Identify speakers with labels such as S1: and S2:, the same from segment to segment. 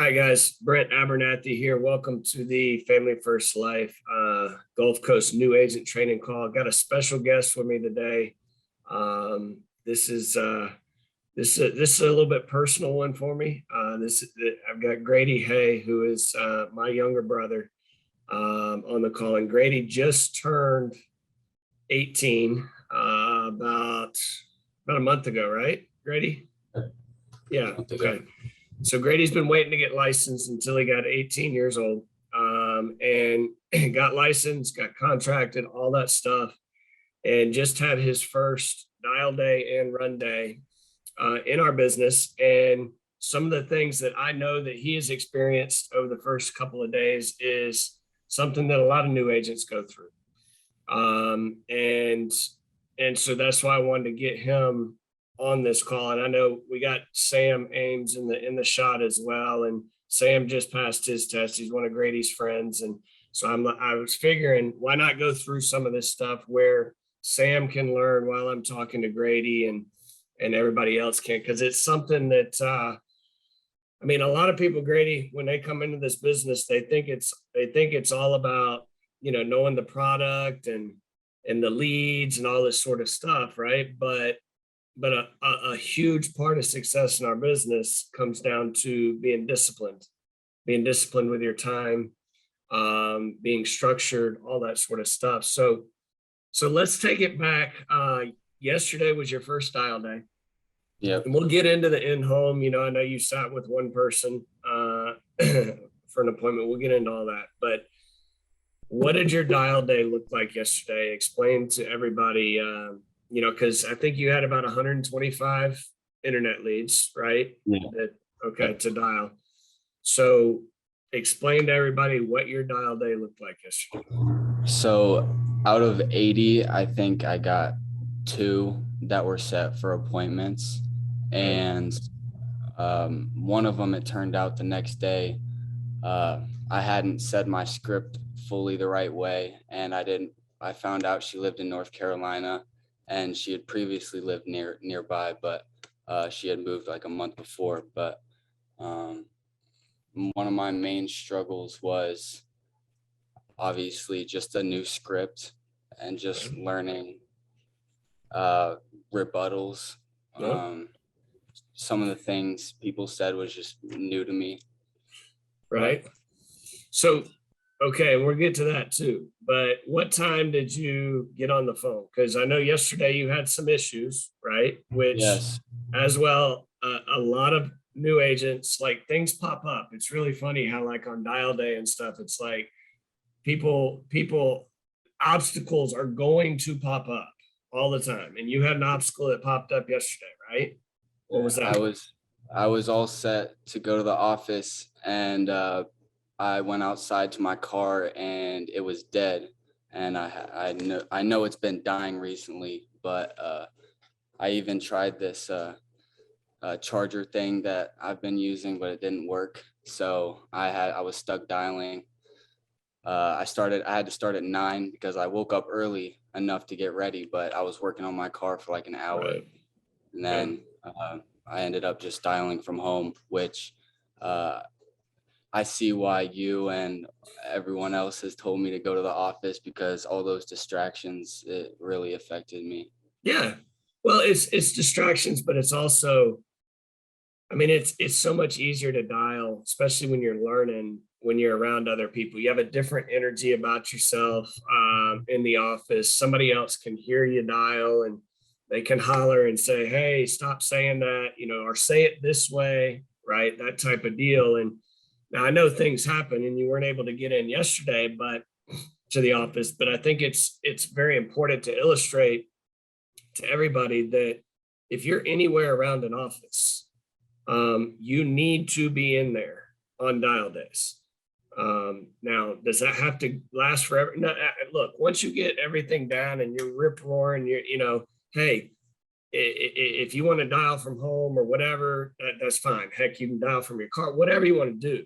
S1: Hi guys, Brent Abernathy here. Welcome to the Family First Life Gulf Coast New Agent Training Call. Got a special guest with me today. This is a little bit personal one for me. I've got Grady Hay, who is my younger brother, on the call, and Grady just turned 18 about a month ago, right, Grady? Yeah. Okay. So Grady's been waiting to get licensed until he got 18 years old, and got licensed, got contracted, all that stuff, and just had his first dial day and run day in our business. And some of the things that I know that he has experienced over the first couple of days is something that a lot of new agents go through. And so that's why I wanted to get him on this call. And I know we got Sam Ames in the shot as well. And Sam just passed his test. He's one of Grady's friends. And so I was figuring, why not go through some of this stuff where Sam can learn while I'm talking to Grady and everybody else can, because it's something that a lot of people, Grady, when they come into this business, they think it's all about, knowing the product and the leads and all this sort of stuff, right? But a huge part of success in our business comes down to being disciplined with your time, being structured, all that sort of stuff. So let's take it back. Yesterday was your first dial day.
S2: Yeah.
S1: And we'll get into the in-home. I know you sat with one person for an appointment. We'll get into all that. But what did your dial day look like yesterday? Explain to everybody, because I think you had about 125 internet leads, right?
S2: Yeah.
S1: To dial. So explain to everybody what your dial day looked like yesterday.
S2: So out of 80, I think I got 2 that were set for appointments. And one of them, it turned out the next day, I hadn't said my script fully the right way. And I found out she lived in North Carolina, and she had previously lived nearby, but she had moved like a month before. But one of my main struggles was obviously just a new script and just learning rebuttals. Some of the things people said was just new to me.
S1: Right. So, okay, we'll get to that too. But what time did you get on the phone? Because I know yesterday you had some issues, right? Which,
S2: Yes.
S1: as well, a lot of new agents, like, things pop up. It's really funny how, like, on dial day and stuff, it's like people obstacles are going to pop up all the time. And you had an obstacle that popped up yesterday, right? What was that?
S2: I was all set to go to the office, and I went outside to my car and it was dead. And I know it's been dying recently, but I even tried this charger thing that I've been using, but it didn't work. So I was stuck dialing. I had to start at 9 because I woke up early enough to get ready, but I was working on my car for like an hour.
S1: Right.
S2: And then I ended up just dialing from home, which I see why you and everyone else has told me to go to the office, because all those distractions, it really affected me.
S1: Yeah. Well, it's distractions, but it's also, it's so much easier to dial, especially when you're learning, when you're around other people. You have a different energy about yourself in the office. Somebody else can hear you dial and they can holler and say, hey, stop saying that, or say it this way, right? That type of deal. And now I know things happen and you weren't able to get in yesterday, but to the office, but I think it's very important to illustrate to everybody that if you're anywhere around an office, you need to be in there on dial days. Now, does that have to last forever? No, look, once you get everything down and you're rip roaring, hey, if you want to dial from home or whatever, that's fine. Heck, you can dial from your car, whatever you want to do.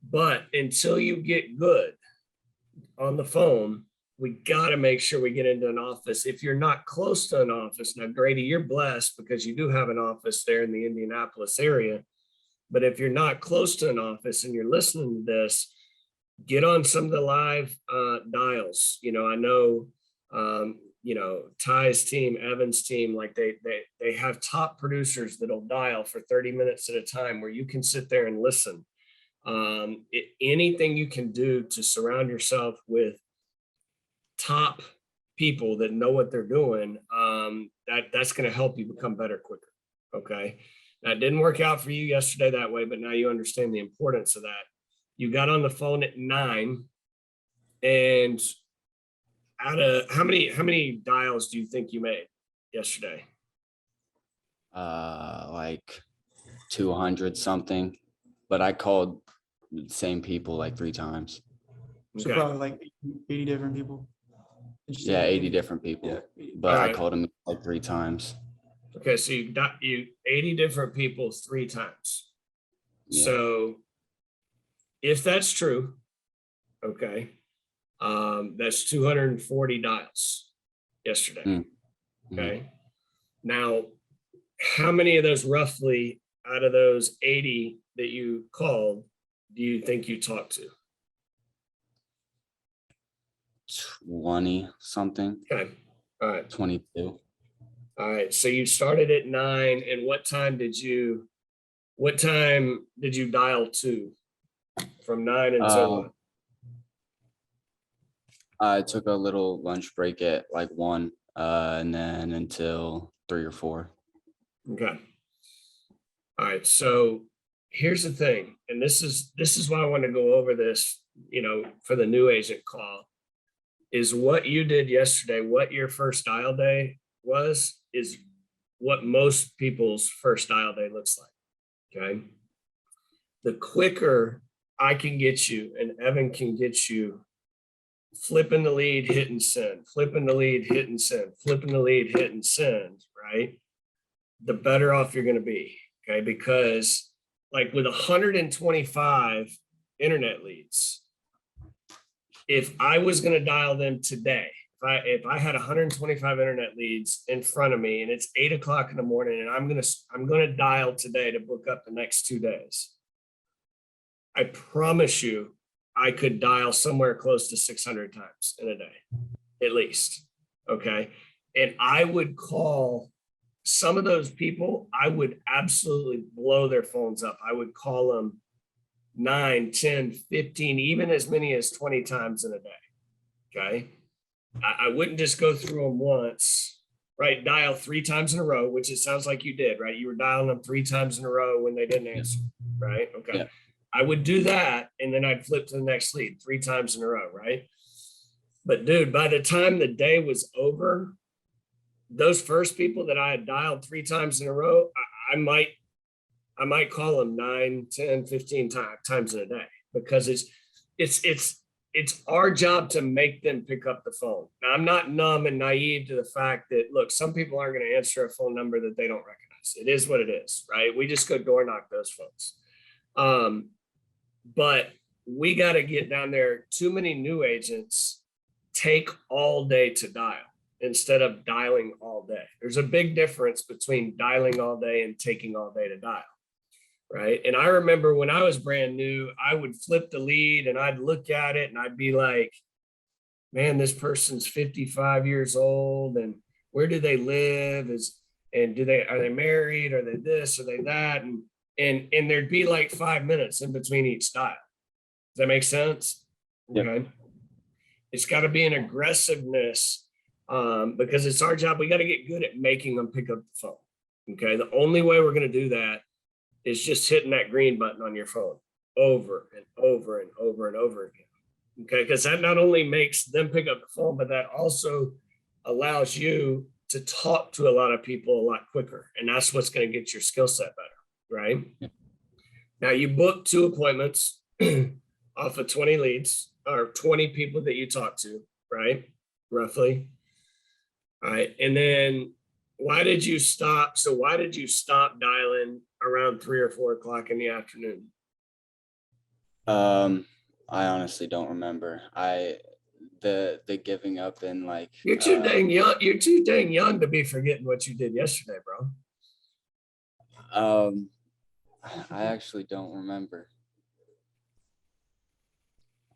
S1: But until you get good on the phone, we got to make sure we get into an office. If you're not close to an office, now, Grady, you're blessed because you do have an office there in the Indianapolis area. But if you're not close to an office and you're listening to this, get on some of the live dials. I know, Ty's team, Evan's team, like they have top producers that'll dial for 30 minutes at a time where you can sit there and listen. Anything you can do to surround yourself with top people that know what they're doing, that's going to help you become better quicker. Okay. That didn't work out for you yesterday that way, but now you understand the importance of that. You got on the phone at 9, and out of how many dials do you think you made yesterday?
S2: Like 200 something, but I called the same people like 3 times.
S3: So probably like 80 different people.
S2: Yeah, 80 different people,
S3: Yeah.
S2: but I called them like 3 times.
S1: Okay, so you 80 different people 3 times. Yeah. So if that's true, okay, that's 240 dials yesterday. Mm-hmm. Okay. Now, how many of those roughly out of those 80 that you called do you think you talked to?
S2: 20 something.
S1: Okay. All right.
S2: 22.
S1: All right. So you started at 9, and what time did you dial to? From 9 until what?
S2: I took a little lunch break at like 1, and then until 3 or 4.
S1: Okay. All right. So here's the thing, and this is why I want to go over this, for the new agent call, is what you did yesterday, what your first dial day was, is what most people's first dial day looks like. Okay. The quicker I can get you and Evan can get you flipping the lead, hit and send, flipping the lead, hit and send, flipping the lead, hit and send, right? The better off you're going to be. Okay. Because like with 125 internet leads, if I was going to dial them today, if I had 125 internet leads in front of me and it's 8 o'clock in the morning and I'm going to dial today to book up the next 2 days, I promise you, I could dial somewhere close to 600 times in a day, at least. Okay. And I would call some of those people, I would absolutely blow their phones up. I would call them 9, 10, 15, even as many as 20 times in a day. Okay. I wouldn't just go through them once, right? Dial 3 times in a row, which it sounds like you did, right? You were dialing them 3 times in a row when they didn't answer, right? Okay. Yeah. I would do that, and then I'd flip to the next lead 3 times in a row, right? But dude, by the time the day was over, those first people that I had dialed 3 times in a row, I might call them 9, 10, 15 times in a day, because it's our job to make them pick up the phone. Now, I'm not numb and naive to the fact that, look, some people aren't going to answer a phone number that they don't recognize. It is what it is, right? We just go door knock those folks. But we got to get down there. Too many new agents take all day to dial instead of dialing all day. There's a big difference between dialing all day and taking all day to dial, right? And I remember when I was brand new, I would flip the lead and I'd look at it and I'd be like, man, this person's 55 years old, and where do they live? Are they married? Are they this? Are they that? And there'd be like 5 minutes in between each dial. Does that make sense?
S2: Yep.
S1: Okay. It's got to be an aggressiveness, because it's our job. We got to get good at making them pick up the phone. Okay. The only way we're going to do that is just hitting that green button on your phone over and over and over and over again. Okay. Because that not only makes them pick up the phone, but that also allows you to talk to a lot of people a lot quicker. And that's what's going to get your skill set better. Right. Yeah. Now you book 2 appointments off of 20 leads, or 20 people that you talk to, right? Roughly. All right. And then why did you stop? So why did you stop dialing around 3 or 4 o'clock in the afternoon?
S2: I honestly don't remember. The giving up and like,
S1: you're too dang young. You're too dang young to be forgetting what you did yesterday, bro.
S2: I actually don't remember.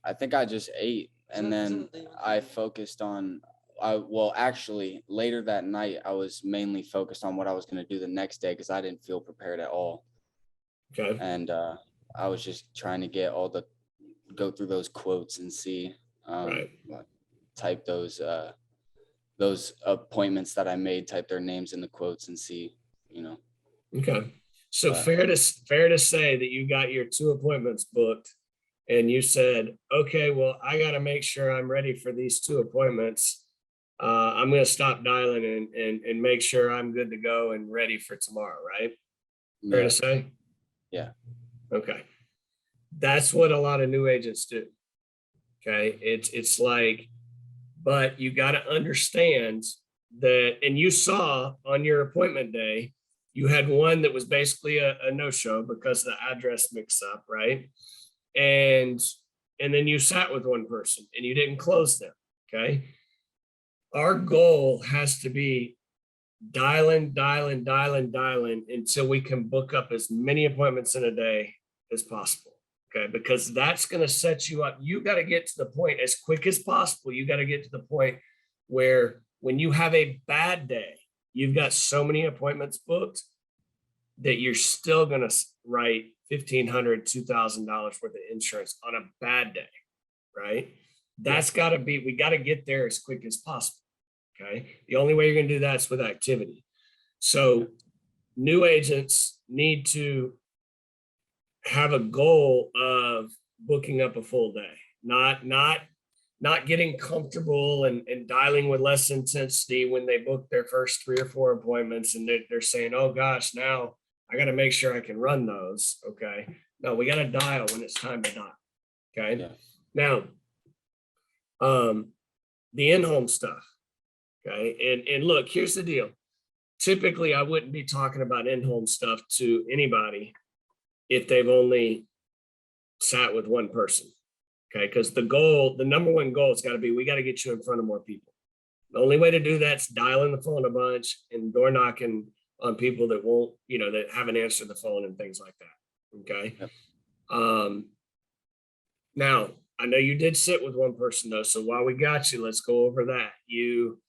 S2: I think I just ate, and then I focused on. Actually, later that night, I was mainly focused on what I was going to do the next day because I didn't feel prepared at all,
S1: Okay.
S2: and I was just trying to go through those quotes and see,
S1: Right.
S2: type those appointments that I made, type their names in the quotes and see,
S1: Okay. So
S2: But
S1: fair to say that you got your 2 appointments booked and you said, okay, well, I got to make sure I'm ready for these 2 appointments. I'm going to stop dialing and make sure I'm good to go and ready for tomorrow, right? Fair to
S2: yeah,
S1: say?
S2: yeah,
S1: Okay. That's what a lot of new agents do. Okay. It's like, but you got to understand that, and you saw on your appointment day, you had one that was basically a no-show because the address mixed up, right? And then you sat with one person and you didn't close them. Okay. Our goal has to be dialing until we can book up as many appointments in a day as possible. Okay. Because that's going to set you up. You got to get to the point as quick as possible. You got to get to the point where when you have a bad day, you've got so many appointments booked that you're still going to write $1,500, $2,000 worth of insurance on a bad day, right? That's got to be, we got to get there as quick as possible. Okay. The only way you're going to do that is with activity. So new agents need to have a goal of booking up a full day, not getting comfortable and dialing with less intensity when they book their first 3 or 4 appointments and they're saying, oh gosh, now I got to make sure I can run those. Okay. No, we got to dial when it's time to dial. Okay.
S2: yeah,
S1: Now, the in-home stuff. Okay. And look, here's the deal. Typically, I wouldn't be talking about in-home stuff to anybody if they've only sat with one person. Okay. Because the number one goal has got to be, we got to get you in front of more people. The only way to do that's dialing the phone a bunch and door knocking on people that won't, that haven't answered the phone and things like that. Okay.
S2: Yep.
S1: Now, I know you did sit with one person though. So while we got you, let's go over that. You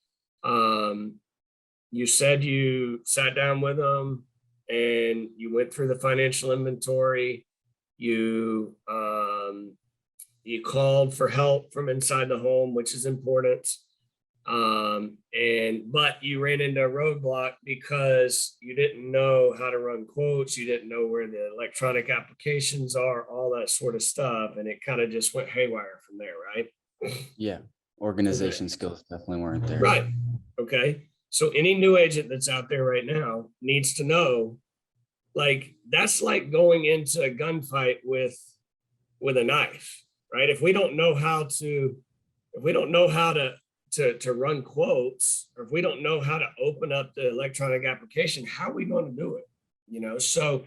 S1: said you sat down with them and you went through the financial inventory. You called for help from inside the home, which is important. But you ran into a roadblock because you didn't know how to run quotes. You didn't know where the electronic applications are, all that sort of stuff. And it kind of just went haywire from there, right?
S2: Yeah. Organization skills definitely weren't there.
S1: Right. Okay. So any new agent that's out there right now needs to know, like, that's like going into a gunfight with a knife, right? If we don't know how to run quotes, or if we don't know how to open up the electronic application, how are we going to do it? So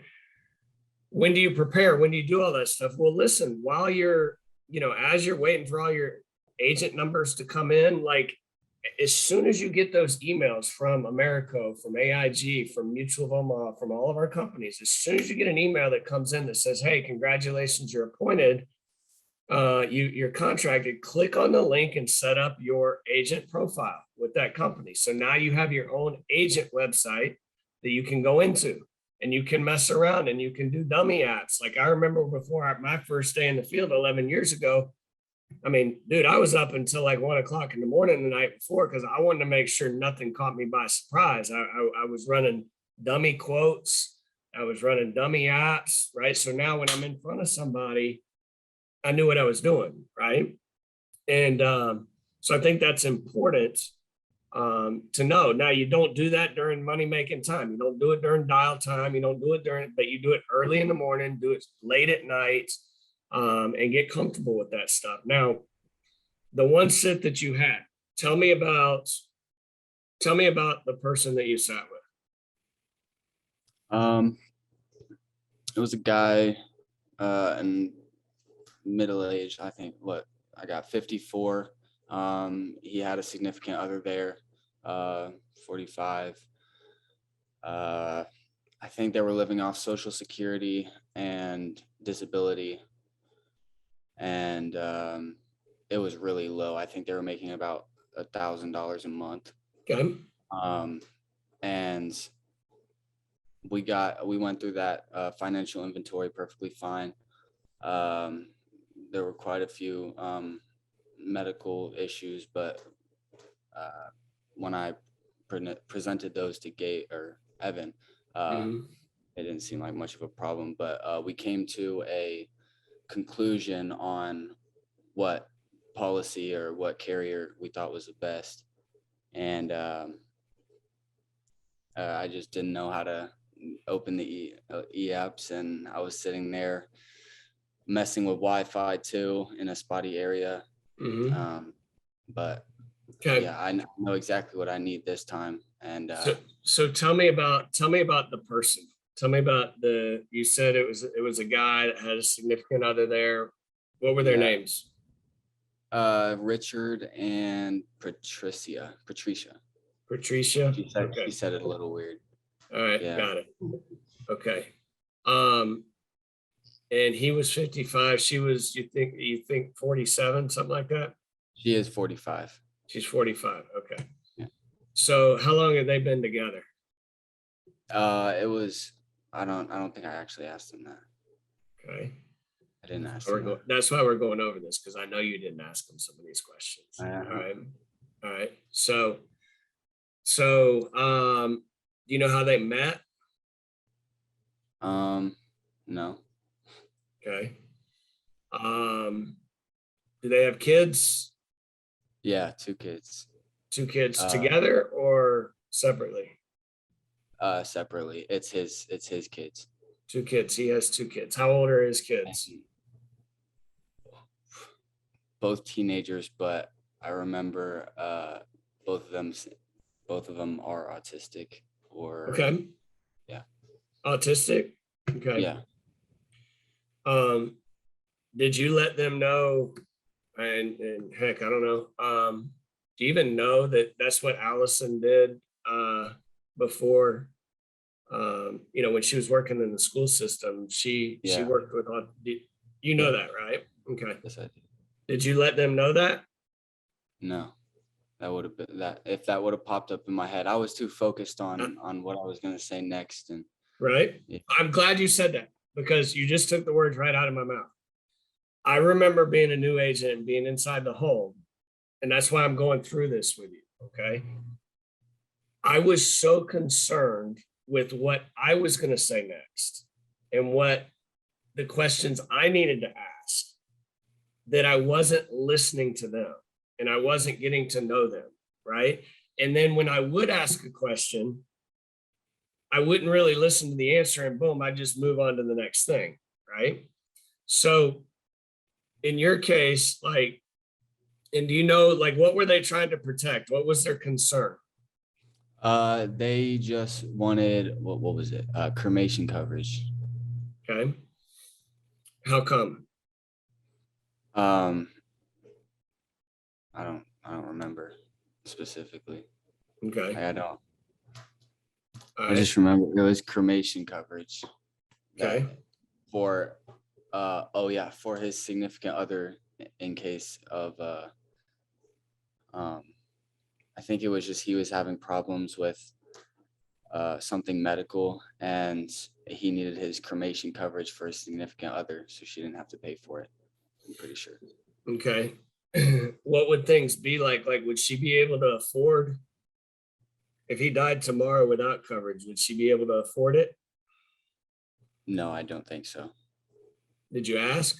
S1: when do you prepare? When do you do all that stuff? Well, listen, while you're, as you're waiting for all your agent numbers to come in, like, as soon as you get those emails from Americo, from AIG, from Mutual of Omaha, from all of our companies, as soon as you get an email that comes in that says, hey, congratulations, you're appointed, you're contracted, click on the link and set up your agent profile with that company. So now you have your own agent website that you can go into and you can mess around and you can do dummy apps. Like I remember before my first day in the field 11 years ago, I mean, dude, I was up until like 1 o'clock in the morning the night before because I wanted to make sure nothing caught me by surprise. I was running dummy quotes. I was running dummy apps, right? So now when I'm in front of somebody, I knew what I was doing, right? And so I think that's important to know. Now, you don't do that during money-making time. You don't do it during dial time. You don't do it but you do it early in the morning, do it late at night, and get comfortable with that stuff. Now, the one sit that you had, tell me about the person that you sat with.
S2: It was a guy in middle age, I think. I got 54. He had a significant other there, 45. I I think they were living off Social Security and disability, and it was really low. I think they were making about $1,000 a month.
S1: Okay.
S2: And we went through that financial inventory perfectly fine. There were quite a few medical issues, but when I presented those to Gate or Evan,
S1: Mhm.
S2: it didn't seem like much of a problem. But we came to a conclusion on what policy or what carrier we thought was the best, and I just didn't know how to open the e-apps, and I was sitting there messing with Wi-Fi too in a spotty area.
S1: Mhm.
S2: But
S1: Okay.
S2: yeah, I know exactly what I need this time. And
S1: So tell me about the person. Tell me about you said it was a guy that had a significant other there. What were their
S2: Yeah.
S1: names?
S2: Richard and Patricia.
S1: Patricia.
S2: She
S1: Okay.
S2: said it a little weird.
S1: All right.
S2: Yeah.
S1: Got it. Okay. And he was 55. She was, you think 47, something like that?
S2: She is 45.
S1: She's 45. Okay.
S2: Yeah.
S1: So how long have they been together?
S2: It was, I don't think I actually asked him that.
S1: Okay.
S2: I didn't ask him that.
S1: That's why we're going over this, because I know you didn't ask him some of these questions.
S2: Uh-huh.
S1: All right. All right. So, do you know how they met?
S2: No.
S1: Okay. Do they have kids?
S2: Yeah, 2 kids.
S1: 2 kids together or separately?
S2: Separately. It's his kids.
S1: 2 kids. He has 2 kids. How old are his kids?
S2: Both teenagers, but I remember both of them are autistic or
S1: Okay.
S2: Yeah.
S1: Autistic? Okay.
S2: Yeah.
S1: Did you let them know, and heck, I don't know, do you even know that that's what Allison did before, when she was working in the school system, she
S2: Yeah.
S1: worked with, you know that, right? Okay.
S2: Yes, I did.
S1: Did you let them know that?
S2: No. That would have been that if that would have popped up in my head. I was too focused on what I was gonna say next. And
S1: Right.
S2: Yeah.
S1: I'm glad you said that, because you just took the words right out of my mouth. I remember being a new agent and being inside the home, and that's why I'm going through this with you. Okay. I was so concerned with what I was going to say next and what the questions I needed to ask, that I wasn't listening to them and I wasn't getting to know them. Right. And then when I would ask a question, I wouldn't really listen to the answer, and boom, I just move on to the next thing. Right. So in your case, like, and do you know, like, what were they trying to protect? What was their concern?
S2: They just wanted what was it? Cremation coverage.
S1: Okay. How come?
S2: I don't remember specifically.
S1: Okay.
S2: I don't.
S1: All
S2: I
S1: right.
S2: just remember it was cremation coverage.
S1: Okay.
S2: For for his significant other, in case of I think it was just he was having problems with something medical, and he needed his cremation coverage for his significant other, so she didn't have to pay for it. I'm pretty sure.
S1: Okay. What would things be like? Like, would she be able to afford, if he died tomorrow without coverage, would she be able to afford it?
S2: No, I don't think so.
S1: Did you ask?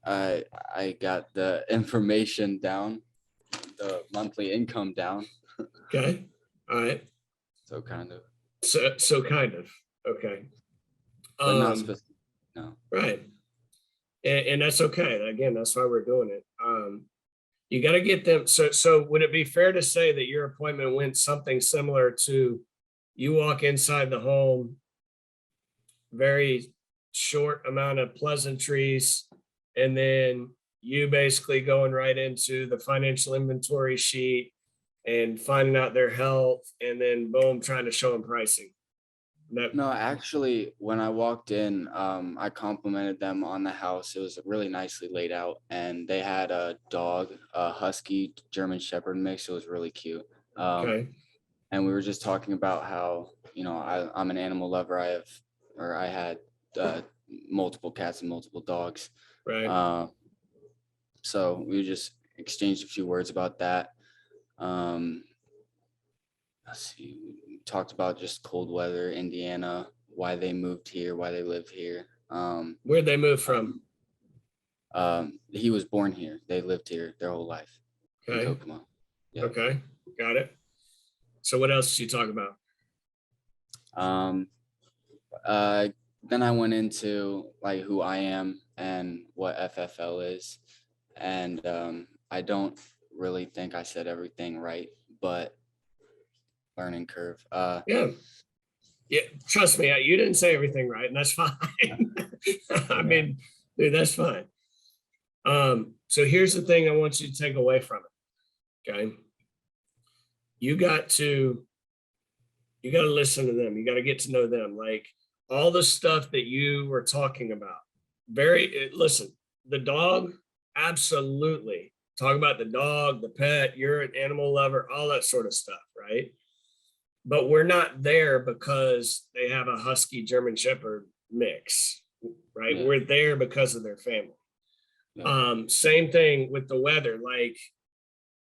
S2: I got the information down, the monthly income down.
S1: Okay. All right.
S2: So kind of.
S1: So kind of. Okay.
S2: But not specific. No.
S1: Right. And that's okay. Again, that's why we're doing it. You got to get them. So would it be fair to say that your appointment went something similar to, you walk inside the home, very short amount of pleasantries, and then you basically going right into the financial inventory sheet, and finding out their health, and then boom, trying to show them pricing.
S2: No, actually, when I walked in, I complimented them on the house. It was really nicely laid out, and they had a dog, a husky German Shepherd mix. It was really cute.
S1: Okay.
S2: And we were just talking about how, I'm an animal lover. I had multiple cats and multiple dogs.
S1: Right.
S2: So we just exchanged a few words about that. Let's see, we talked about just cold weather, Indiana, why they moved here, why they live here.
S1: Where'd they move from?
S2: He was born here. They lived here their whole life in
S1: Okay.
S2: Kokomo. Yeah.
S1: Okay. Got it. So what else did you talk about?
S2: Then I went into like who I am and what FFL is. And I don't really think I said everything right, but learning curve.
S1: Yeah. Yeah. Trust me, you didn't say everything right, and that's fine. I mean, dude, that's fine. So here's the thing I want you to take away from it. Okay. You got to listen to them. You got to get to know them. Like all the stuff that you were talking about. Listen, the dog, absolutely. Talk about the dog, the pet, you're an animal lover, all that sort of stuff, right? But we're not there because they have a husky German Shepherd mix, right?
S2: Yeah.
S1: We're there because of their family.
S2: Yeah.
S1: Same thing with the weather. Like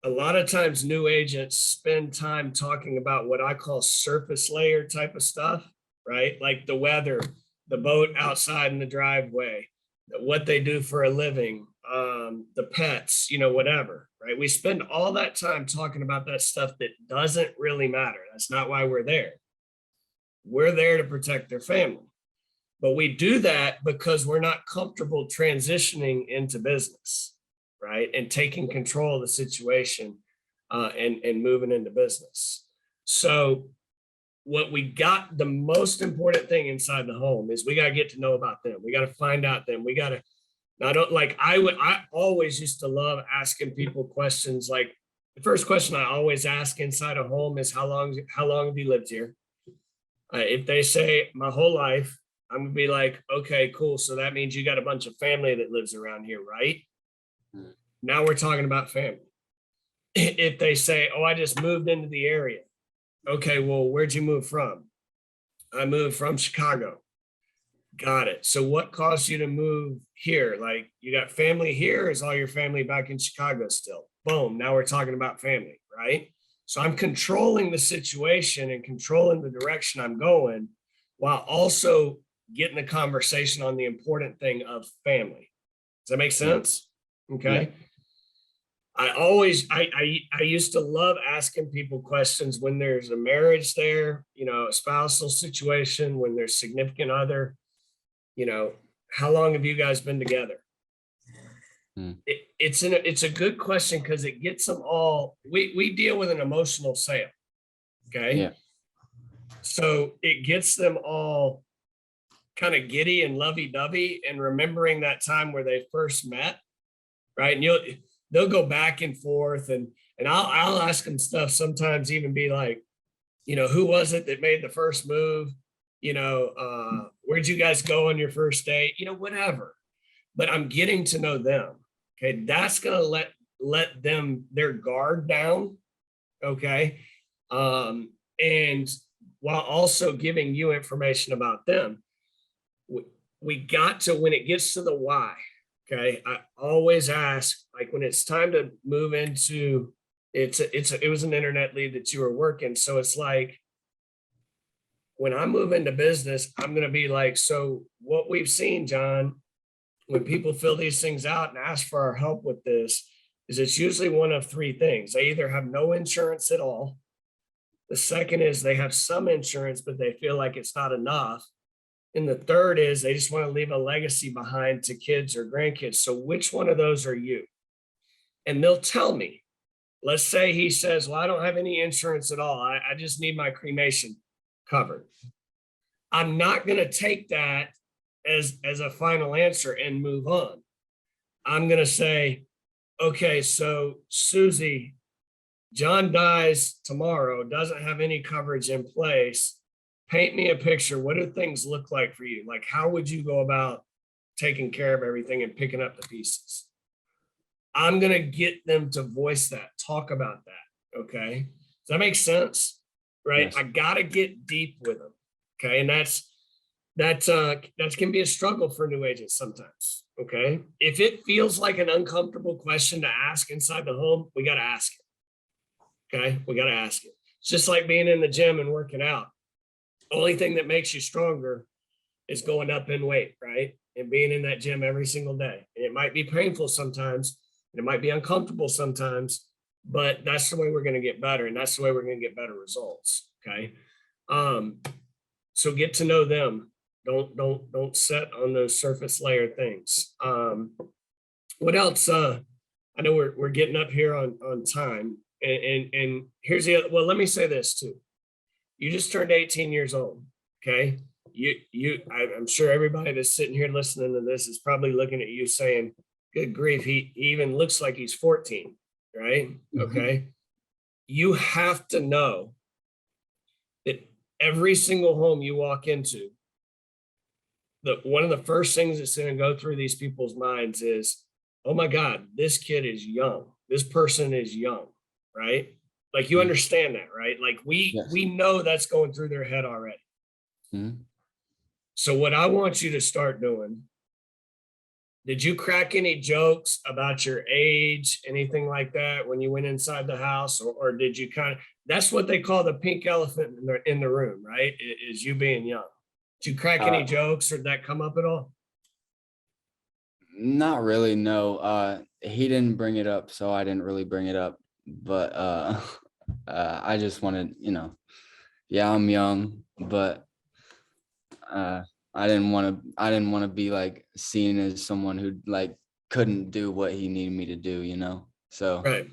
S1: a lot of times new agents spend time talking about what I call surface layer type of stuff, right? Like the weather, the boat outside in the driveway, what they do for a living, the pets, whatever, right? We spend all that time talking about that stuff that doesn't really matter. That's not why we're there. We're there to protect their family. But we do that because we're not comfortable transitioning into business, right? And taking control of the situation and moving into business. So what we got, the most important thing inside the home is we got to get to know about them. We got to find out them. We got to, I always used to love asking people questions. Like the first question I always ask inside a home is how long have you lived here? If they say my whole life, I'm gonna be like, okay, cool. So that means you got a bunch of family that lives around here, right? Now we're talking about family. If they say, oh, I just moved into the area. Okay, well, where'd you move from? I moved from Chicago. Got it. So what caused you to move here? Like you got family here? Is all your family back in Chicago still? Boom. Now we're talking about family, right? So I'm controlling the situation and controlling the direction I'm going while also getting the conversation on the important thing of family. Does that make sense? Okay. Yeah. I used to love asking people questions when there's a marriage there, a spousal situation, when there's significant other, how long have you guys been together? It's a good question because it gets them all, we deal with an emotional sale. Okay.
S2: Yeah.
S1: So it gets them all kind of giddy and lovey-dovey and remembering that time where they first met, right? And they'll go back and forth and I'll ask them stuff sometimes, even be like, who was it that made the first move? Where'd you guys go on your first date? Whatever. But I'm getting to know them. Okay. That's gonna let them their guard down. Okay. And while also giving you information about them. We got to, when it gets to the why, okay, I always ask, like when it's time to move into, it was an internet lead that you were working. So it's like, when I move into business, I'm going to be like, so what we've seen, John, when people fill these things out and ask for our help with this, is it's usually one of three things. They either have no insurance at all. The second is they have some insurance, but they feel like it's not enough. And the third is they just want to leave a legacy behind to kids or grandkids. So which one of those are you? And they'll tell me. Let's say he says, well, I don't have any insurance at all. I just need my cremation covered. I'm not going to take that as a final answer and move on. I'm going to say, okay, so Susie, John dies tomorrow, doesn't have any coverage in place. Paint me a picture. What do things look like for you? Like, how would you go about taking care of everything and picking up the pieces? I'm going to get them to voice that, talk about that. Okay. Does that make sense? Right.
S2: Yes.
S1: I got to get deep with them. Okay. And that can be a struggle for new agents sometimes. Okay. If it feels like an uncomfortable question to ask inside the home, we got to ask it. Okay. We got to ask it. It's just like being in the gym and working out. Only thing that makes you stronger is going up in weight, right? And being in that gym every single day. And it might be painful sometimes, and it might be uncomfortable sometimes, but that's the way we're going to get better. And that's the way we're going to get better results. Okay. So get to know them. Don't set on those surface layer things. What else? I know we're getting up here on time. And here's the other, well, let me say this too. You just turned 18 years old. Okay. I'm sure everybody that's sitting here listening to this is probably looking at you saying, good grief, he even looks like he's 14, right?
S2: Mm-hmm.
S1: Okay. You have to know that every single home you walk into, one of the first things that's going to go through these people's minds is, oh my God, this kid is young. This person is young, right? Like you understand that, right? Like we know that's going through their head already.
S2: Mm-hmm.
S1: So what I want you to start doing, did you crack any jokes about your age, anything like that when you went inside the house? Or did you that's what they call the pink elephant in the room, right? Is you being young. Did you crack any jokes or did that come up at all?
S2: Not really, no. He didn't bring it up, so I didn't really bring it up. But I just wanted, yeah, I'm young, but I didn't want to be like seen as someone who like couldn't do what he needed me to do. So
S1: right.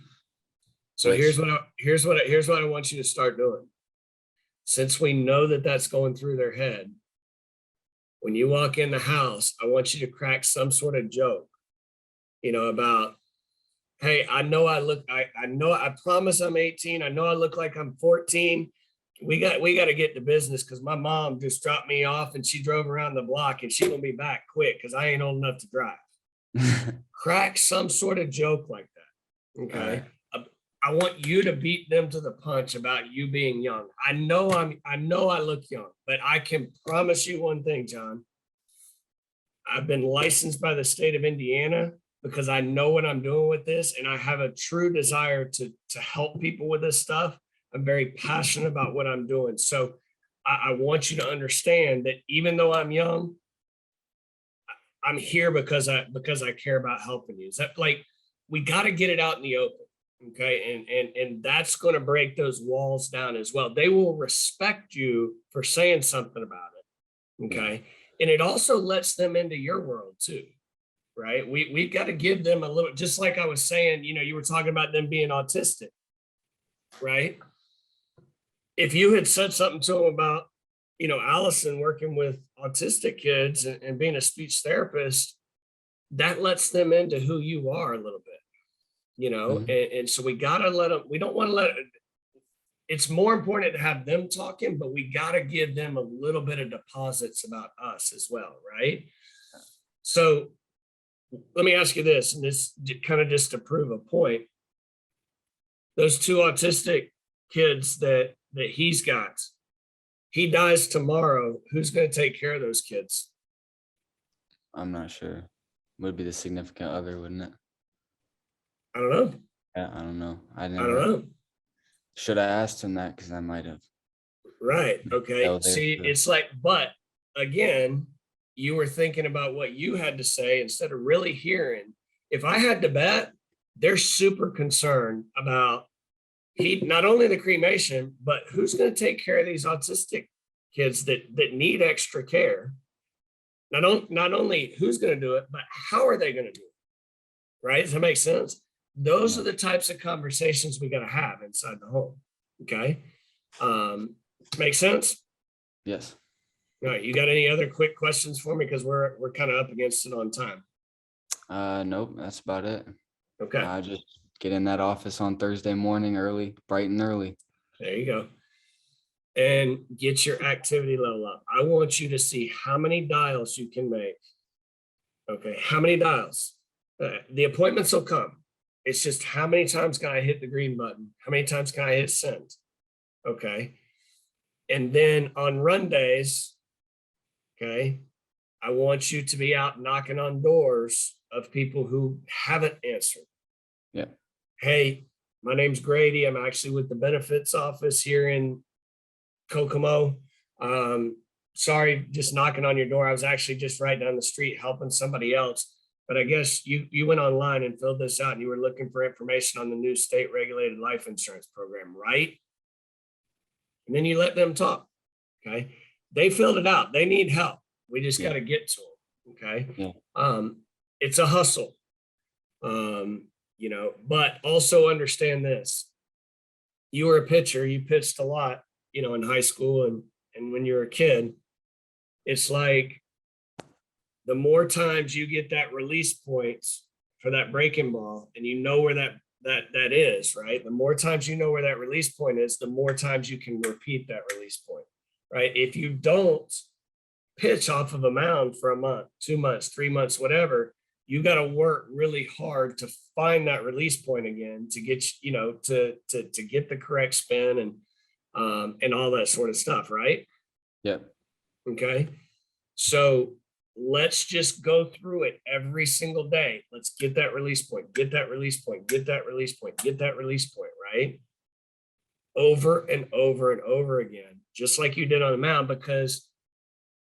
S1: So here's what I want you to start doing. Since we know that that's going through their head, when you walk in the house, I want you to crack some sort of joke, about, hey, I know I promise I'm 18. I know I look like I'm 14. We got to get to business because my mom just dropped me off and she drove around the block and she gonna be back quick because I ain't old enough to drive. Crack some sort of joke like that. Okay. I want you to beat them to the punch about you being young. I know I look young, but I can promise you one thing, John. I've been licensed by the state of Indiana because I know what I'm doing with this, and I have a true desire to help people with this stuff. I'm very passionate about what I'm doing. So I want you to understand that even though I'm young, I'm here because I care about helping you. Is that like, we got to get it out in the open. Okay. And that's going to break those walls down as well. They will respect you for saying something about it. Okay. And it also lets them into your world too. Right. We've got to give them a little, just like I was saying, you were talking about them being autistic. Right. If you had said something to them about, Allison working with autistic kids and being a speech therapist, that lets them into who you are a little bit. And so we got to let them, we don't want to let it, it's more important to have them talking, but we got to give them a little bit of deposits about us as well. Right. So let me ask you this, and this kind of just to prove a point. Those two autistic kids that he's got, he dies tomorrow. Who's going to take care of those kids?
S2: I'm not sure. Would be the significant other, wouldn't it?
S1: I don't know.
S2: Yeah, I don't know. I
S1: don't know.
S2: Should I asked him that? Because I might have.
S1: Right. Okay. See, it's like, but again, you were thinking about what you had to say instead of really hearing. If I had to bet, they're super concerned about not only the cremation, but who's going to take care of these autistic kids that need extra care. Not only who's going to do it, but how are they going to do it? Right? Does that make sense? Those are the types of conversations we got to have inside the home. Okay. Make sense?
S2: Yes.
S1: All right. You got any other quick questions for me? Because we're kind of up against it on time.
S2: Nope. That's about it.
S1: Okay.
S2: I just get in that office on Thursday morning early, bright and early.
S1: There you go. And get your activity level up. I want you to see how many dials you can make. Okay, how many dials? The appointments will come. It's just how many times can I hit the green button? How many times can I hit send? Okay. And then on run days, okay, I want you to be out knocking on doors of people who haven't answered.
S2: Yeah.
S1: Hey, my name's Grady. I'm actually with the benefits office here in Kokomo. Sorry, just knocking on your door. I was actually just right down the street helping somebody else. But I guess you went online and filled this out and you were looking for information on the new state regulated life insurance program, right? And then you let them talk. Okay. They filled it out. They need help. We just got to get to them. Okay.
S2: Yeah.
S1: It's a hustle. But also understand this. You were a pitcher, you pitched a lot, in high school and when you're a kid. It's like the more times you get that release points for that breaking ball and you know where that is, right? The more times you know where that release point is, the more times you can repeat that release point, right? If you don't pitch off of a mound for a month, 2 months, 3 months, whatever, you got to work really hard to find that release point again to get, to get the correct spin and all that sort of stuff, right?
S2: Yep.
S1: Okay. So let's just go through it every single day. Let's get that release point, get that release point, get that release point, get that release point, right? Over and over and over again, just like you did on the mound, because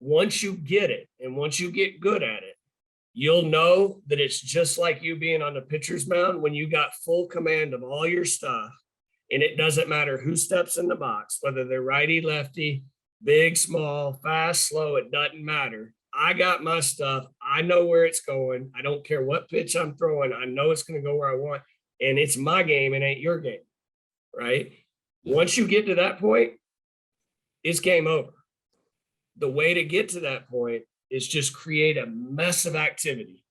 S1: once you get it and once you get good at it, you'll know that it's just like you being on the pitcher's mound when you got full command of all your stuff. And it doesn't matter who steps in the box, whether they're righty, lefty, big, small, fast, slow, it doesn't matter. I got my stuff. I know where it's going. I don't care what pitch I'm throwing. I know it's going to go where I want. And it's my game. It ain't your game, right? Once you get to that point, it's game over. The way to get to that point is just create a mess of activity,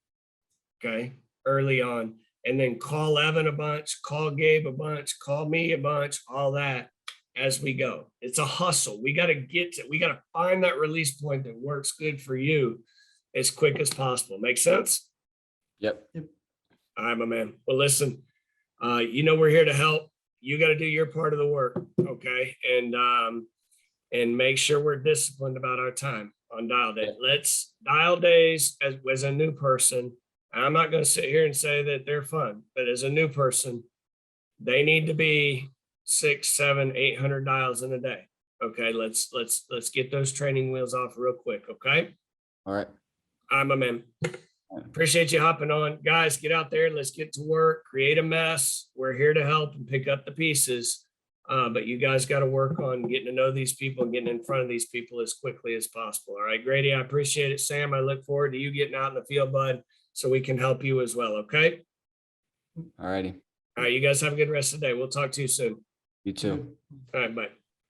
S1: okay, early on. And then call Evan a bunch, call Gabe a bunch, call me a bunch, all that as we go. It's a hustle. We got to find that release point that works good for you as quick as possible. Make sense?
S2: Yep.
S1: All right, my man. Well, listen, we're here to help. You got to do your part of the work, okay? And make sure we're disciplined about our time on dial day. Let's dial days as a new person. I'm not going to sit here and say that they're fun, but as a new person, they need to be 600, 700, 800 dials in a day. Okay, let's get those training wheels off real quick. Okay.
S2: All right.
S1: I'm a man. Appreciate you hopping on, guys. Get out there. Let's get to work. Create a mess. We're here to help and pick up the pieces. But you guys got to work on getting to know these people and getting in front of these people as quickly as possible. All right, Grady, I appreciate it. Sam, I look forward to you getting out in the field, bud, so we can help you as well. Okay.
S2: All righty.
S1: All right. You guys have a good rest of the day. We'll talk to you soon.
S2: You too.
S1: All right. Bye.